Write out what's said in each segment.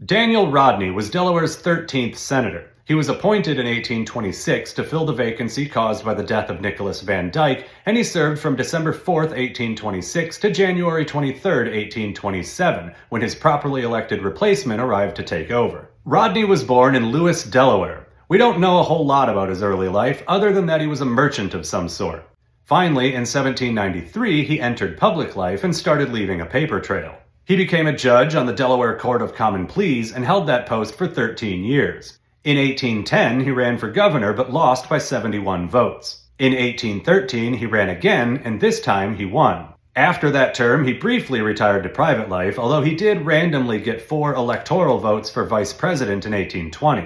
Daniel Rodney was Delaware's 13th senator. He was appointed in 1826 to fill the vacancy caused by the death of Nicholas Van Dyke, and he served from December 4, 1826 to January 23, 1827, when his properly elected replacement arrived to take over. Rodney was born in Lewis, Delaware. We don't know a whole lot about his early life, other than that he was a merchant of some sort. Finally, in 1793, he entered public life and started leaving a paper trail. He became a judge on the Delaware Court of Common Pleas and held that post for 13 years. In 1810, he ran for governor but lost by 71 votes. In 1813, he ran again, and this time he won. After that term, he briefly retired to private life, although he did randomly get 4 electoral votes for vice president in 1820.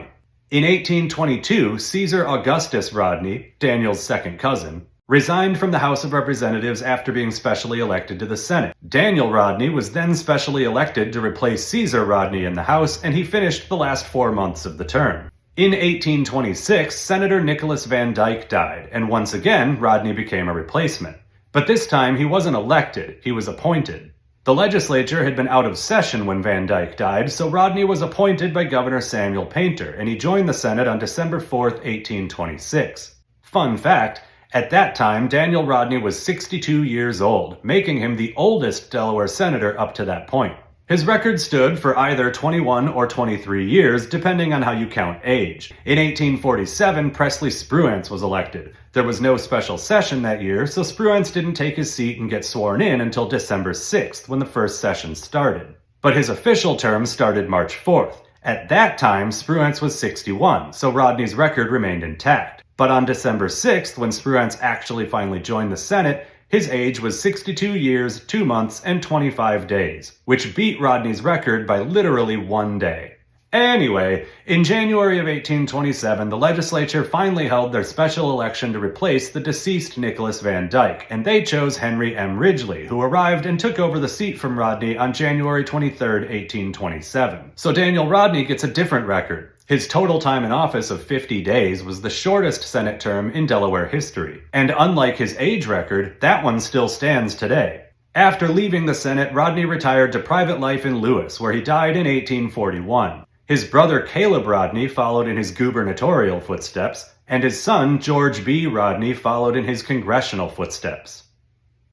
In 1822, Caesar Augustus Rodney, Daniel's second cousin, resigned from the House of Representatives after being specially elected to the Senate. Daniel Rodney was then specially elected to replace Caesar Rodney in the House, and he finished the last 4 months of the term. In 1826, Senator Nicholas Van Dyke died, and once again, Rodney became a replacement. But this time, he wasn't elected, he was appointed. The legislature had been out of session when Van Dyke died, so Rodney was appointed by Governor Samuel Painter, and he joined the Senate on December 4, 1826. Fun fact, at that time, Daniel Rodney was 62 years old, making him the oldest Delaware senator up to that point. His record stood for either 21 or 23 years, depending on how you count age. In 1847, Presley Spruance was elected. There was no special session that year, so Spruance didn't take his seat and get sworn in until December 6th, when the first session started. But his official term started March 4th. At that time, Spruance was 61, so Rodney's record remained intact. But on December 6th, when Spruance actually finally joined the Senate, his age was 62 years, 2 months, and 25 days, which beat Rodney's record by literally 1 day. Anyway, in January of 1827, the legislature finally held their special election to replace the deceased Nicholas Van Dyke, and they chose Henry M. Ridgely, who arrived and took over the seat from Rodney on January 23, 1827. So Daniel Rodney gets a different record. His total time in office of 50 days was the shortest Senate term in Delaware history. And unlike his age record, that one still stands today. After leaving the Senate, Rodney retired to private life in Lewis, where he died in 1841. His brother Caleb Rodney followed in his gubernatorial footsteps, and his son George B. Rodney followed in his congressional footsteps.